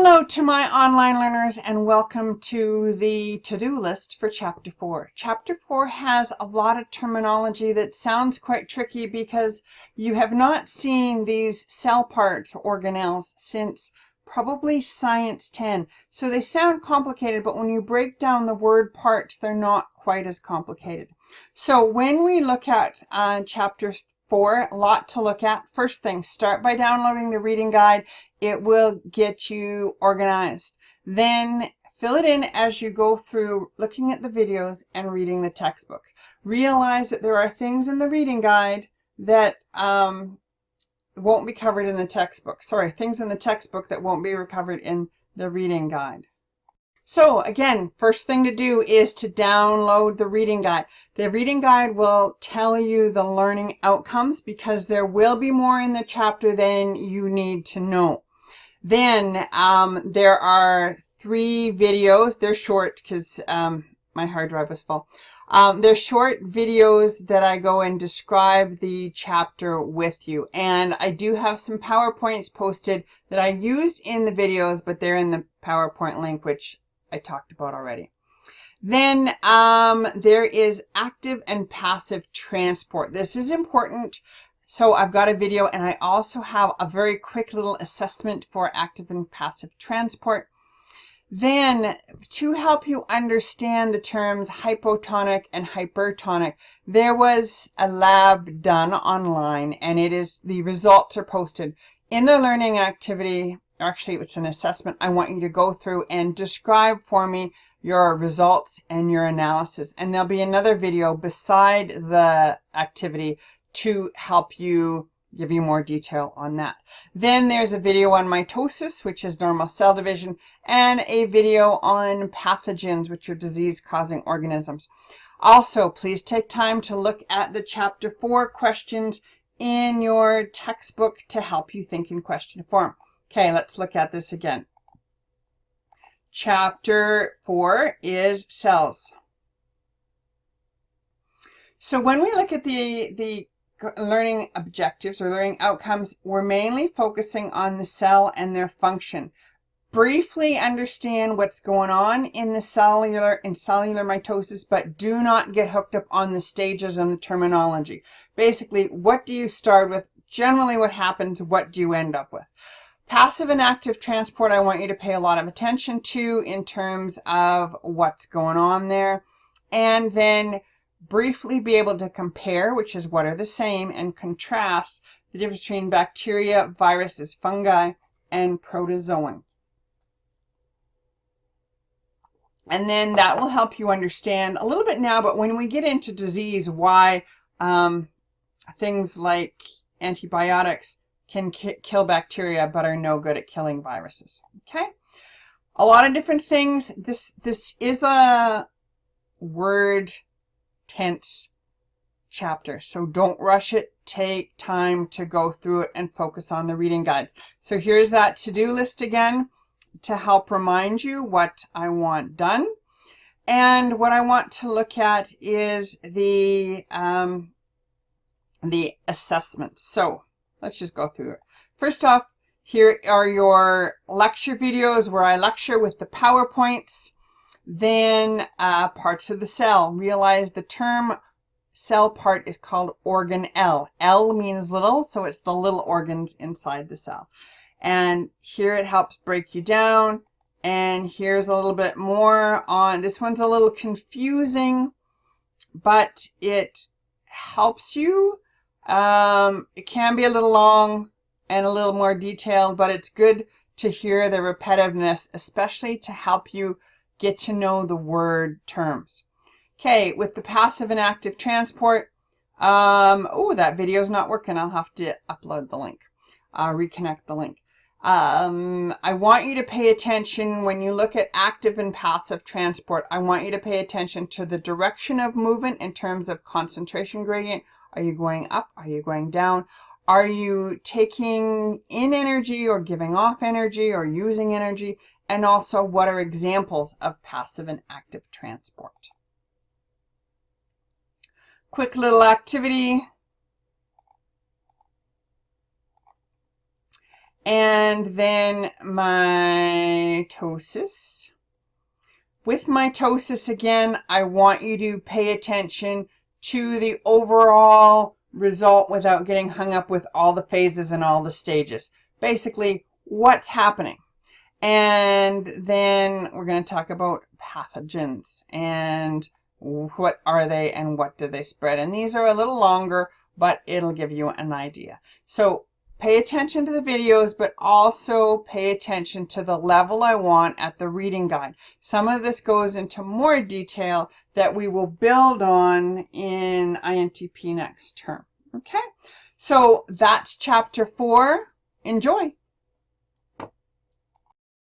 Hello to my online learners and welcome to the to-do list for Chapter 4. Chapter 4 has a lot of terminology that sounds quite tricky because you have not seen these cell parts, organelles, since probably Science 10. So they sound complicated, but when you break down the word parts, they're not quite as complicated. So when we look at Chapter 4, a lot to look at. First thing, start by downloading the reading guide. It will get you organized. Then fill it in as you go through looking at the videos and reading the textbook. Realize that there are things in the reading guide that won't be covered in the textbook. Sorry, things in the textbook that won't be covered in the reading guide. So again, first thing to do is to download the reading guide. The reading guide will tell you the learning outcomes because there will be more in the chapter than you need to know. Then there are 3 videos. They're short because my hard drive was full. They're short videos that I go and describe the chapter with you. And I do have some PowerPoints posted that I used in the videos, but they're in the PowerPoint link, which I talked about already. Then there is active and passive transport. This is important. So I've got a video and I also have a very quick little assessment for active and passive transport. Then to help you understand the terms hypotonic and hypertonic, there was a lab done online and the results are posted in the learning activity. Actually, it's an assessment. I want you to go through and describe for me your results and your analysis. And there'll be another video beside the activity to help you, give you more detail on that. Then there's a video on mitosis, which is normal cell division, and a video on pathogens, which are disease-causing organisms. Also, please take time to look at the Chapter 4 questions in your textbook to help you think in question form. Okay, let's look at this again. Chapter 4 is cells. So when we look at the learning objectives or learning outcomes, we're mainly focusing on the cell and their function. Briefly understand what's going on in the cellular mitosis, but do not get hooked up on the stages and the terminology. Basically, what do you start with? Generally, what happens? What do you end up with? Passive and active transport, I want you to pay a lot of attention to in terms of what's going on there. And then briefly be able to compare, which is what are the same, and contrast the difference between bacteria, viruses, fungi, and protozoan. And then that will help you understand a little bit now, but when we get into disease, why things like antibiotics can kill bacteria but are no good at killing viruses. Okay? A lot of different things. This is a word tense chapter, so don't rush it. Take time to go through it and focus on the reading guides. So here's that to-do list again to help remind you what I want done. And what I want to look at is the assessments. So let's just go through it. First off, here are your lecture videos where I lecture with the PowerPoints. Then parts of the cell. Realize the term cell part is called organelle. L means little, so it's the little organs inside the cell. And here it helps break you down. And here's a little bit more on, this one's a little confusing, but it helps you. It can be a little long and a little more detailed, but it's good to hear the repetitiveness, especially to help you get to know the word terms. Okay, with the passive and active transport, oh, that video's not working. I'll have to upload the link, reconnect the link. I want you to pay attention when you look at active and passive transport. I want you to pay attention to the direction of movement in terms of concentration gradient. Are you going up? Are you going down? Are you taking in energy or giving off energy or using energy? And also, what are examples of passive and active transport? Quick little activity. and then mitosis. With mitosis, again, I want you to pay attention to the overall result without getting hung up with all the phases and all the stages. Basically, what's happening. And then we're going to talk about pathogens and what are they and what do they spread. And these are a little longer, but it'll give you an idea. So pay attention to the videos, but also pay attention to the level I want at the reading guide. Some of this goes into more detail that we will build on in INTP next term. Okay, so that's chapter 4. Enjoy.